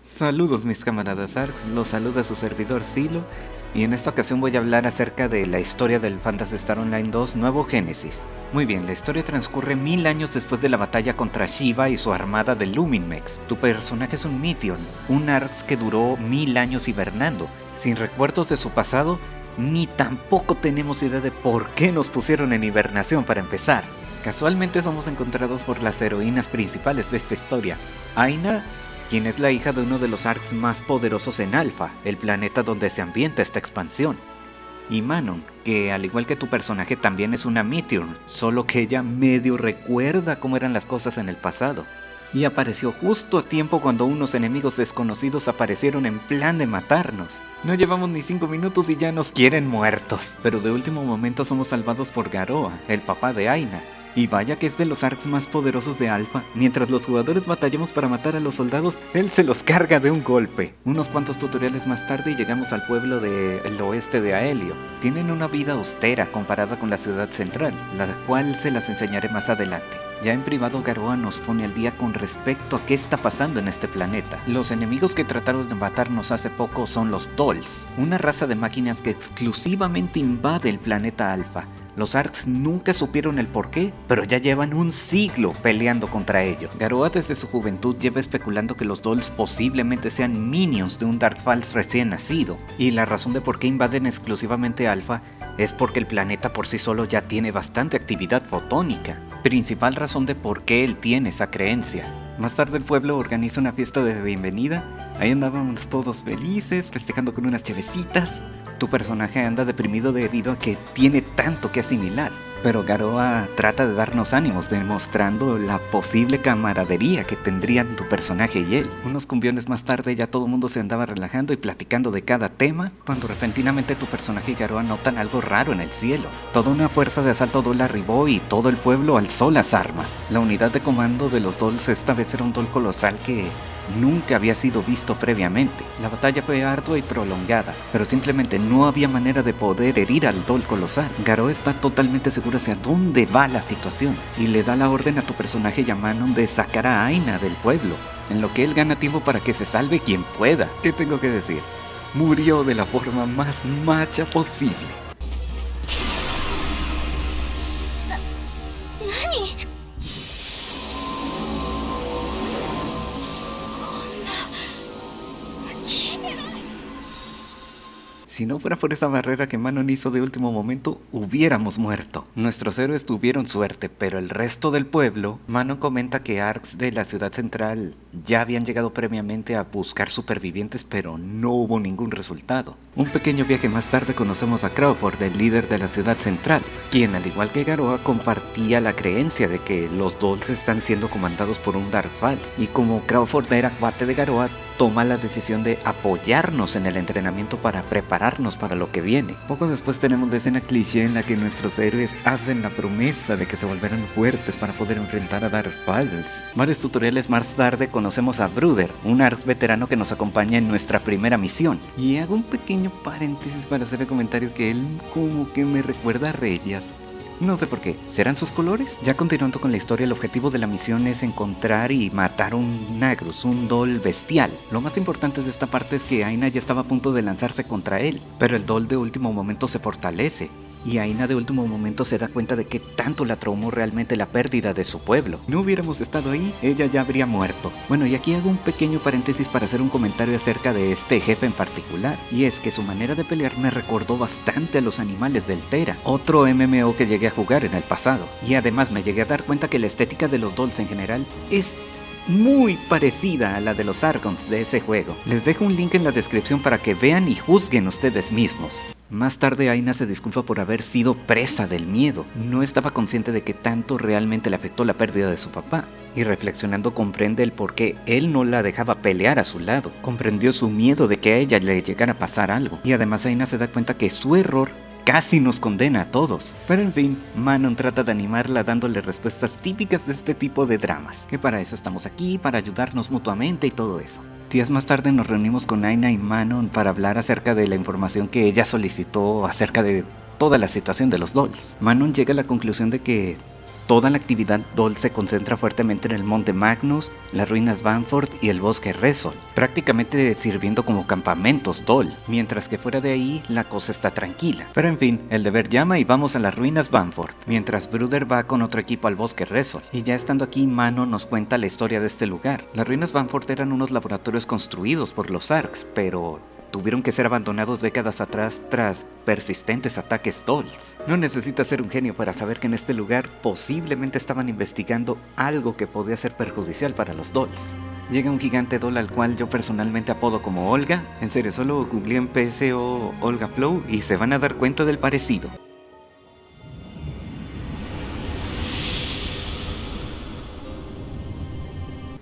Saludos mis camaradas ARX, los saluda su servidor Silo y en esta ocasión voy a hablar acerca de la historia del Phantasy Star Online 2 Nuevo Génesis. Muy bien, la historia transcurre 1000 años después de la batalla contra Shiva y su armada de Luminmex. Tu personaje es un Meteor, un ARX que duró 1000 años hibernando, sin recuerdos de su pasado, ni tampoco tenemos idea de por qué nos pusieron en hibernación para empezar. Casualmente somos encontrados por las heroínas principales de esta historia, Aina, quien es la hija de uno de los ARX más poderosos en Alpha, el planeta donde se ambienta esta expansión. Y Manon, que al igual que tu personaje también es una Meteor, solo que ella medio recuerda cómo eran las cosas en el pasado. Y apareció justo a tiempo cuando unos enemigos desconocidos aparecieron en plan de matarnos. No llevamos ni 5 minutos y ya nos quieren muertos. Pero de último momento somos salvados por Garoa, el papá de Aina. Y vaya que es de los ARX más poderosos de Alpha. Mientras los jugadores batallamos para matar a los soldados, él se los carga de un golpe. Unos cuantos tutoriales más tarde y llegamos al pueblo del oeste de Aelio. Tienen una vida austera comparada con la ciudad central, la cual se las enseñaré más adelante. Ya en privado Garoa nos pone al día con respecto a qué está pasando en este planeta. Los enemigos que trataron de matarnos hace poco son los Dolls, una raza de máquinas que exclusivamente invade el planeta Alpha. Los ARX nunca supieron el porqué, pero ya llevan un siglo peleando contra ellos. Garoa desde su juventud lleva especulando que los Dolls posiblemente sean minions de un Darkfalz recién nacido, y la razón de por qué invaden exclusivamente Alpha es porque el planeta por sí solo ya tiene bastante actividad fotónica, principal razón de por qué él tiene esa creencia. Más tarde el pueblo organiza una fiesta de bienvenida, ahí andábamos todos felices, festejando con unas chevecitas. Tu personaje anda deprimido debido a que tiene tanto que asimilar, pero Garoa trata de darnos ánimos demostrando la posible camaradería que tendrían tu personaje y él. Unos cumbiones más tarde ya todo el mundo se andaba relajando y platicando de cada tema, cuando repentinamente tu personaje y Garoa notan algo raro en el cielo. Toda una fuerza de asalto Doll arribó y todo el pueblo alzó las armas. La unidad de comando de los Dolls esta vez era un Doll colosal que nunca había sido visto previamente. La batalla fue ardua y prolongada, pero simplemente no había manera de poder herir al Doll colosal. Garoa está totalmente seguro hacia dónde va la situación y le da la orden a tu personaje y a Manon de sacar a Aina del pueblo, en lo que él gana tiempo para que se salve quien pueda. ¿Qué tengo que decir? Murió de la forma más macha posible. Si no fuera por esa barrera que Manon hizo de último momento, hubiéramos muerto. Nuestros héroes tuvieron suerte, pero el resto del pueblo... Manon comenta que ARX de la ciudad central ya habían llegado previamente a buscar supervivientes, pero no hubo ningún resultado. Un pequeño viaje más tarde conocemos a Crawford, el líder de la ciudad central, quien al igual que Garoa compartía la creencia de que los Dolls están siendo comandados por un Darkfalz. Y como Crawford era cuate de Garoa, toma la decisión de apoyarnos en el entrenamiento para prepararnos para lo que viene. Poco después tenemos la escena cliché en la que nuestros héroes hacen la promesa de que se volverán fuertes para poder enfrentar a Darkfalz. Varios tutoriales más tarde conocemos a Bruder, un ARX veterano que nos acompaña en nuestra primera misión. Y hago un pequeño paréntesis para hacer el comentario que él como que me recuerda a Reyes. No sé por qué, ¿serán sus colores? Ya continuando con la historia, el objetivo de la misión es encontrar y matar un Nagrus, un Doll bestial. Lo más importante de esta parte es que Aina ya estaba a punto de lanzarse contra él, pero el Doll de último momento se fortalece. Y Aina de último momento se da cuenta de que tanto la traumó realmente la pérdida de su pueblo. No hubiéramos estado ahí, ella ya habría muerto. Bueno, y aquí hago un pequeño paréntesis para hacer un comentario acerca de este jefe en particular. Y es que su manera de pelear me recordó bastante a los animales del Tera, otro MMO que llegué a jugar en el pasado. Y además me llegué a dar cuenta que la estética de los Dolls en general es muy parecida a la de los Argons de ese juego. Les dejo un link en la descripción para que vean y juzguen ustedes mismos. Más tarde Aina se disculpa por haber sido presa del miedo. No estaba consciente de que tanto realmente le afectó la pérdida de su papá. Y reflexionando comprende el por qué él no la dejaba pelear a su lado. Comprendió su miedo de que a ella le llegara a pasar algo. Y además Aina se da cuenta que su error casi nos condena a todos. Pero en fin, Manon trata de animarla dándole respuestas típicas de este tipo de dramas. Que para eso estamos aquí, para ayudarnos mutuamente y todo eso. Días más tarde nos reunimos con Aina y Manon para hablar acerca de la información que ella solicitó acerca de toda la situación de los Dolls. Manon llega a la conclusión de que toda la actividad Dol se concentra fuertemente en el Monte Magnus, las ruinas Banford y el bosque Resol, prácticamente sirviendo como campamentos Dol, mientras que fuera de ahí la cosa está tranquila. Pero en fin, el deber llama y vamos a las ruinas Banford, mientras Bruder va con otro equipo al bosque Resol. Y ya estando aquí, Mano nos cuenta la historia de este lugar. Las ruinas Banford eran unos laboratorios construidos por los Arks, pero tuvieron que ser abandonados décadas atrás tras persistentes ataques Dolls. No necesitas ser un genio para saber que en este lugar posiblemente estaban investigando algo que podía ser perjudicial para los Dolls. Llega un gigante Doll al cual yo personalmente apodo como Olga. En serio, solo googleé en PSO Olga Flow y se van a dar cuenta del parecido.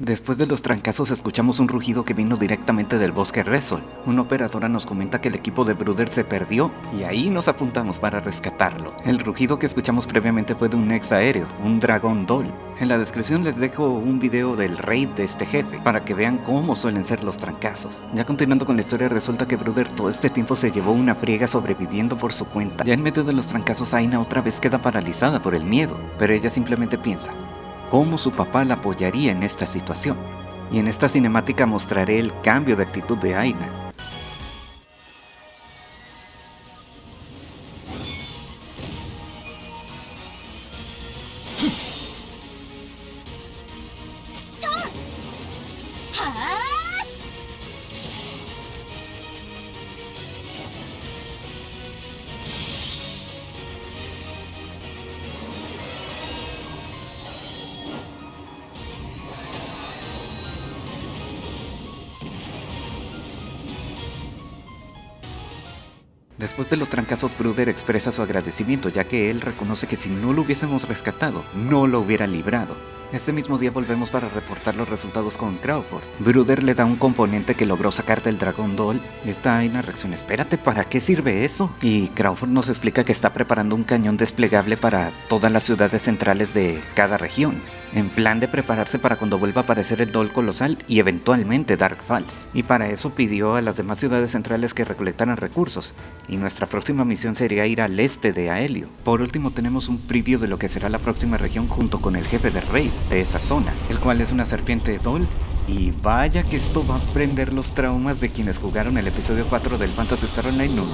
Después de los trancazos escuchamos un rugido que vino directamente del bosque Resol. Una operadora nos comenta que el equipo de Bruder se perdió y ahí nos apuntamos para rescatarlo. El rugido que escuchamos previamente fue de un ex aéreo, un dragón Doll. En la descripción les dejo un video del raid de este jefe para que vean cómo suelen ser los trancazos. Ya continuando con la historia, resulta que Bruder todo este tiempo se llevó una friega sobreviviendo por su cuenta. Ya en medio de los trancazos, Aina otra vez queda paralizada por el miedo, pero ella simplemente piensa cómo su papá la apoyaría en esta situación. Y en esta cinemática mostraré el cambio de actitud de Aina. Después de los trancazos, Bruder expresa su agradecimiento, ya que él reconoce que si no lo hubiésemos rescatado, no lo hubiera librado. Este mismo día volvemos para reportar los resultados con Crawford. Bruder le da un componente que logró sacar del dragón Doll. Esta Aina reacciona: espérate, ¿para qué sirve eso? Y Crawford nos explica que está preparando un cañón desplegable para todas las ciudades centrales de cada región, en plan de prepararse para cuando vuelva a aparecer el Doll colosal y eventualmente Dark Falls. Y para eso pidió a las demás ciudades centrales que recolectaran recursos, y nuestra próxima misión sería ir al este de Aelio. Por último tenemos un preview de lo que será la próxima región junto con el jefe de raid de esa zona, el cual es una serpiente Doll. Y vaya que esto va a prender los traumas de quienes jugaron el episodio 4 del Phantasy Star Online 1.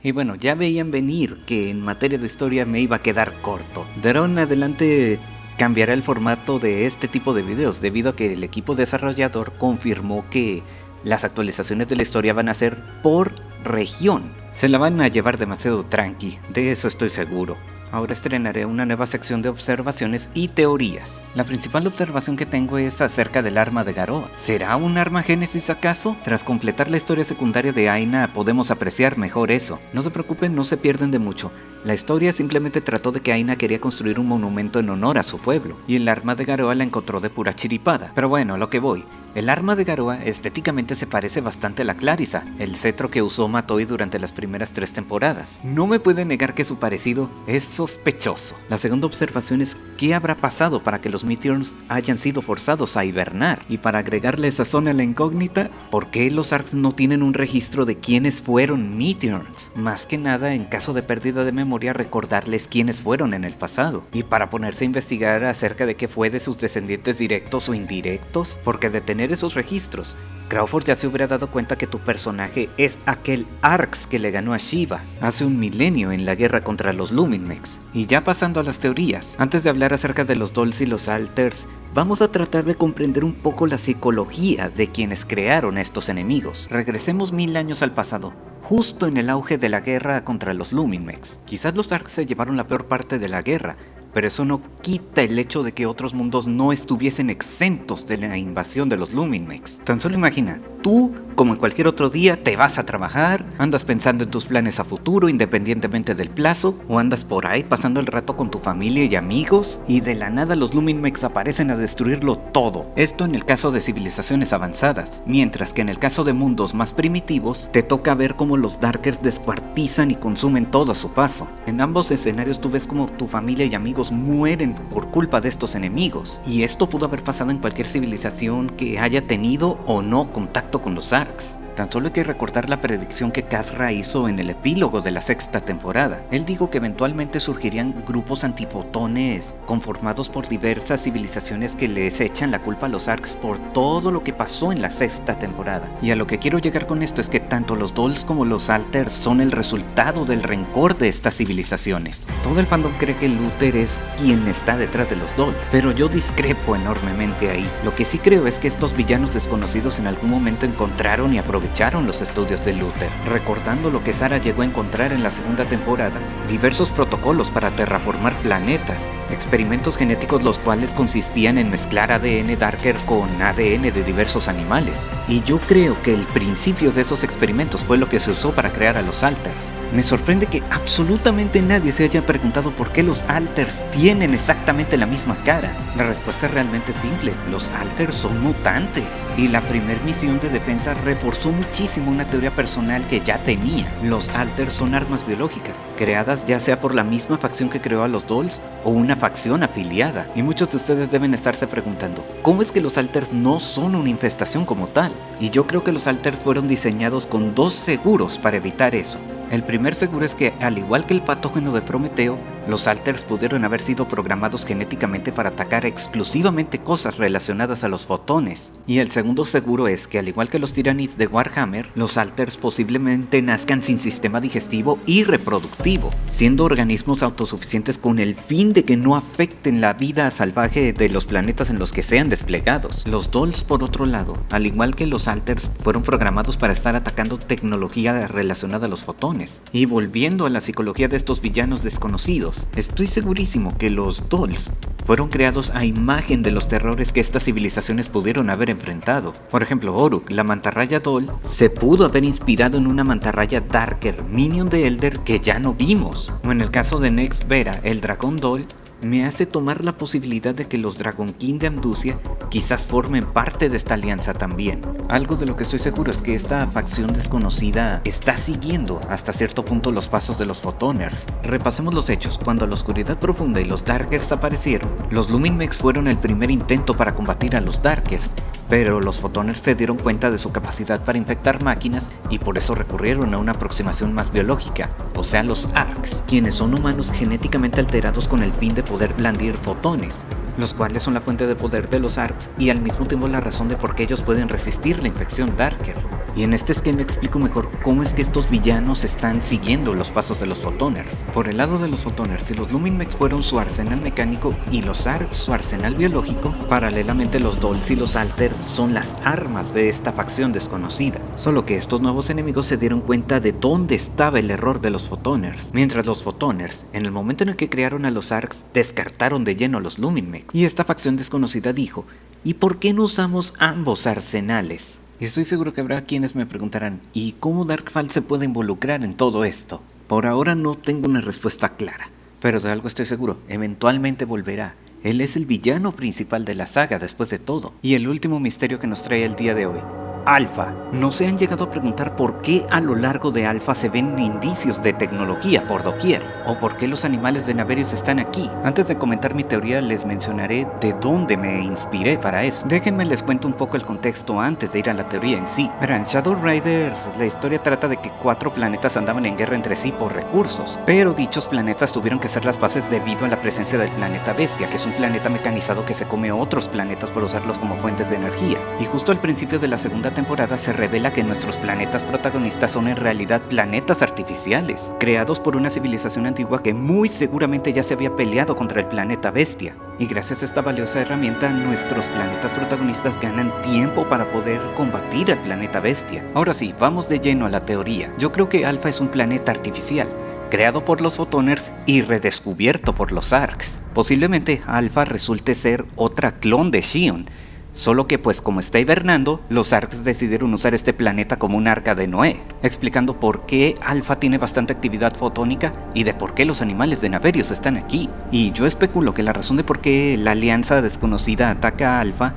Y bueno, ya veían venir que en materia de historia me iba a quedar corto. De ahora en adelante cambiará el formato de este tipo de videos, debido a que el equipo desarrollador confirmó que las actualizaciones de la historia van a ser por región. Se la van a llevar demasiado tranqui, de eso estoy seguro. Ahora estrenaré una nueva sección de observaciones y teorías. La principal observación que tengo es acerca del arma de Garoa. ¿Será un arma Génesis acaso? Tras completar la historia secundaria de Aina podemos apreciar mejor eso. No se preocupen, no se pierden de mucho. La historia simplemente trató de que Aina quería construir un monumento en honor a su pueblo, y el arma de Garoa la encontró de pura chiripada. Pero bueno, a lo que voy. El arma de Garoa estéticamente se parece bastante a la Clarissa, el cetro que usó Matoi durante las primeras 3 temporadas. No me puede negar que su parecido es sospechoso. La segunda observación es qué habrá pasado para que los Meteors hayan sido forzados a hibernar, y para agregarle sazón a la incógnita, ¿por qué los Arks no tienen un registro de quiénes fueron Meteors? Más que nada, en caso de pérdida de memoria, recordarles quiénes fueron en el pasado, y para ponerse a investigar acerca de qué fue de sus descendientes directos o indirectos, porque de tener esos registros, Crawford ya se hubiera dado cuenta que tu personaje es aquel Arx que le ganó a Shiva hace un milenio en la guerra contra los Luminmex. Y ya pasando a las teorías, antes de hablar acerca de los Dolls y los Alters, vamos a tratar de comprender un poco la psicología de quienes crearon a estos enemigos. Regresemos 1000 años al pasado, justo en el auge de la guerra contra los Luminmex. Quizás los Arx se llevaron la peor parte de la guerra, pero eso no quita el hecho de que otros mundos no estuviesen exentos de la invasión de los Luminmex. Tan solo imagina, tú, como en cualquier otro día, te vas a trabajar, andas pensando en tus planes a futuro independientemente del plazo, o andas por ahí pasando el rato con tu familia y amigos, y de la nada los Luminmex aparecen a destruirlo todo. Esto en el caso de civilizaciones avanzadas, mientras que en el caso de mundos más primitivos, te toca ver cómo los Darkers descuartizan y consumen todo a su paso. En ambos escenarios tú ves como tu familia y amigos mueren por culpa de estos enemigos, y esto pudo haber pasado en cualquier civilización que haya tenido o no contacto con los Arks. Tan solo hay que recordar la predicción que Kazra hizo en el epílogo de la sexta temporada. Él dijo que eventualmente surgirían grupos antifotones conformados por diversas civilizaciones que les echan la culpa a los Arks por todo lo que pasó en la sexta temporada. Y a lo que quiero llegar con esto es que tanto los Dolls como los Alters son el resultado del rencor de estas civilizaciones. Todo el fandom cree que Luther es quien está detrás de los Dolls, pero yo discrepo enormemente ahí. Lo que sí creo es que estos villanos desconocidos en algún momento encontraron y aprovecharon los estudios de Luther, recordando lo que Sarah llegó a encontrar en la segunda temporada: diversos protocolos para terraformar planetas, experimentos genéticos los cuales consistían en mezclar ADN Darker con ADN de diversos animales. Y yo creo que el principio de esos experimentos fue lo que se usó para crear a los Alters. Me sorprende que absolutamente nadie se haya preguntado por qué los Alters tienen exactamente la misma cara. La respuesta es realmente simple: los Alters son mutantes. Y la primer misión de defensa reforzó muchísimo una teoría personal que ya tenía. Los Alters son armas biológicas, creadas ya sea por la misma facción que creó a los Dolls o una facción afiliada. Y muchos de ustedes deben estarse preguntando, ¿cómo es que los Alters no son una infestación como tal? Y yo creo que los Alters fueron diseñados con dos seguros para evitar eso. El primer seguro es que, al igual que el patógeno de Prometeo, los Alters pudieron haber sido programados genéticamente para atacar exclusivamente cosas relacionadas a los fotones. Y el segundo seguro es que, al igual que los Tyranids de Warhammer, los Alters posiblemente nazcan sin sistema digestivo y reproductivo, siendo organismos autosuficientes con el fin de que no afecten la vida salvaje de los planetas en los que sean desplegados. Los Dolls, por otro lado, al igual que los Alters, fueron programados para estar atacando tecnología relacionada a los fotones. Y volviendo a la psicología de estos villanos desconocidos, estoy segurísimo que los Dolls fueron creados a imagen de los terrores que estas civilizaciones pudieron haber enfrentado. Por ejemplo, Oruk, la mantarraya Doll, se pudo haber inspirado en una mantarraya Darker, minion de Elder, que ya no vimos. O en el caso de Nex Vera, el dragón Doll, me hace tomar la posibilidad de que los Dragon King de Amdusia quizás formen parte de esta alianza también. Algo de lo que estoy seguro es que esta facción desconocida está siguiendo hasta cierto punto los pasos de los Photoners. Repasemos los hechos. Cuando la Oscuridad Profunda y los Darkers aparecieron, los Luminmex fueron el primer intento para combatir a los Darkers, pero los Photoners se dieron cuenta de su capacidad para infectar máquinas y por eso recurrieron a una aproximación más biológica, o sea, los Arks, quienes son humanos genéticamente alterados con el fin de poder blandir fotones, los cuales son la fuente de poder de los Arks y al mismo tiempo la razón de por qué ellos pueden resistir la infección Darker. Y en este esquema explico mejor cómo es que estos villanos están siguiendo los pasos de los Photoners. Por el lado de los Photoners, si los Luminmex fueron su arsenal mecánico y los Arks su arsenal biológico, paralelamente los Dolls y los Alters son las armas de esta facción desconocida. Solo que estos nuevos enemigos se dieron cuenta de dónde estaba el error de los Photoners, mientras los Photoners, en el momento en el que crearon a los Arks, descartaron de lleno a los Luminmex. Y esta facción desconocida dijo, ¿y por qué no usamos ambos arsenales? Y estoy seguro que habrá quienes me preguntarán, ¿y cómo Darkfall se puede involucrar en todo esto? Por ahora no tengo una respuesta clara, pero de algo estoy seguro, eventualmente volverá. Él es el villano principal de la saga después de todo. Y el último misterio que nos trae el día de hoy: Alpha. ¿No se han llegado a preguntar por qué a lo largo de Alpha se ven indicios de tecnología por doquier? ¿O por qué los animales de Naverius están aquí? Antes de comentar mi teoría les mencionaré de dónde me inspiré para eso. Déjenme les cuento un poco el contexto antes de ir a la teoría en sí. Verán, Shadow Riders, la historia trata de que 4 planetas andaban en guerra entre sí por recursos, pero dichos planetas tuvieron que ser las bases debido a la presencia del planeta Bestia, que es un planeta mecanizado que se come otros planetas para usarlos como fuentes de energía. Y justo al principio de la segunda temporada se revela que nuestros planetas protagonistas son en realidad planetas artificiales, creados por una civilización antigua que muy seguramente ya se había peleado contra el planeta Bestia. Y gracias a esta valiosa herramienta, nuestros planetas protagonistas ganan tiempo para poder combatir al planeta Bestia. Ahora sí, vamos de lleno a la teoría. Yo creo que Alpha es un planeta artificial, creado por los Photoners y redescubierto por los Arks. Posiblemente Alpha resulte ser otra clon de Xion, solo que pues como está hibernando, los Arks decidieron usar este planeta como un arca de Noé, explicando por qué Alpha tiene bastante actividad fotónica y de por qué los animales de Naverius están aquí. Y yo especulo que la razón de por qué la alianza desconocida ataca a Alpha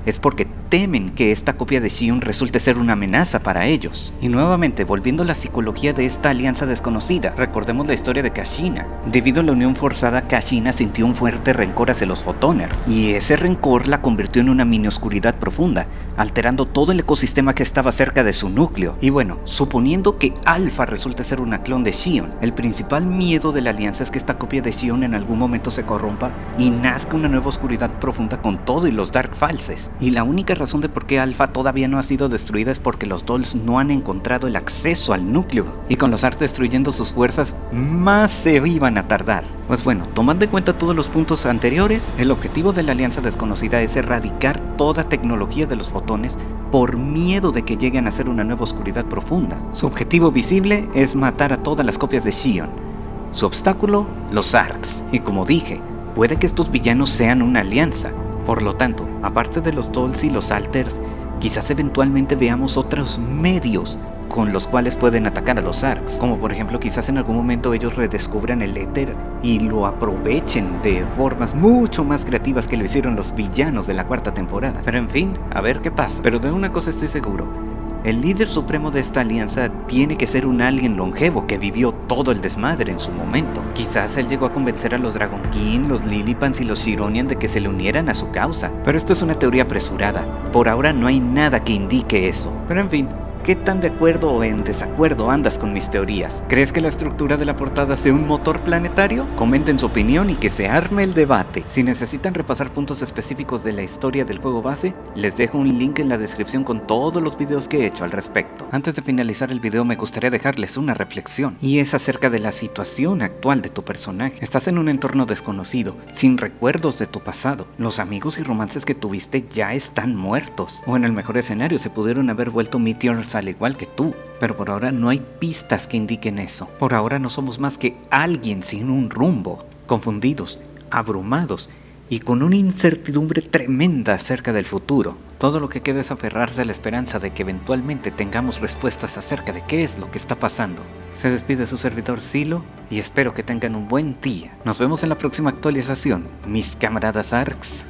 es porque temen que esta copia de Xion resulte ser una amenaza para ellos. Y nuevamente, volviendo a la psicología de esta alianza desconocida, recordemos la historia de Kashina. Debido a la unión forzada, Kashina sintió un fuerte rencor hacia los Photoners, y ese rencor la convirtió en una mini oscuridad profunda, alterando todo el ecosistema que estaba cerca de su núcleo. Y bueno, suponiendo que Alpha resulte ser una clon de Xion, el principal miedo de la alianza es que esta copia de Xion en algún momento se corrompa y nazca una nueva oscuridad profunda con todo y los Dark Falses. Y la única razón de por qué Alpha todavía no ha sido destruida es porque los Dolls no han encontrado el acceso al núcleo, y con los Ark destruyendo sus fuerzas, más se iban a tardar. Pues bueno, tomando en cuenta todos los puntos anteriores, el objetivo de la alianza desconocida es erradicar toda tecnología de los fotones por miedo de que lleguen a ser una nueva oscuridad profunda. Su objetivo visible es matar a todas las copias de Xion. Su obstáculo, los Arks. Y como dije, puede que estos villanos sean una alianza. Por lo tanto, aparte de los Dolls y los Alters, quizás eventualmente veamos otros medios con los cuales pueden atacar a los Arks, como por ejemplo quizás en algún momento ellos redescubran el éter y lo aprovechen de formas mucho más creativas que lo hicieron los villanos de la cuarta temporada. Pero en fin, a ver qué pasa. Pero de una cosa estoy seguro: el líder supremo de esta alianza tiene que ser un alien longevo que vivió todo el desmadre en su momento. Quizás él llegó a convencer a los Dragon King, los Lillipans y los Shironian de que se le unieran a su causa. Pero esto es una teoría apresurada. Por ahora no hay nada que indique eso. Pero en fin, ¿qué tan de acuerdo o en desacuerdo andas con mis teorías? ¿Crees que la estructura de la portada sea un motor planetario? Comenten su opinión y que se arme el debate. Si necesitan repasar puntos específicos de la historia del juego base, les dejo un link en la descripción con todos los videos que he hecho al respecto. Antes de finalizar el video me gustaría dejarles una reflexión, y es acerca de la situación actual de tu personaje. Estás en un entorno desconocido, sin recuerdos de tu pasado. Los amigos y romances que tuviste ya están muertos, o en el mejor escenario se pudieron haber vuelto meteors al igual que tú, pero por ahora no hay pistas que indiquen eso. Por ahora no somos más que alguien sin un rumbo, confundidos, abrumados y con una incertidumbre tremenda acerca del futuro. Todo lo que queda es aferrarse a la esperanza de que eventualmente tengamos respuestas acerca de qué es lo que está pasando. Se despide su servidor Silo y espero que tengan un buen día. Nos vemos en la próxima actualización, mis camaradas Arks.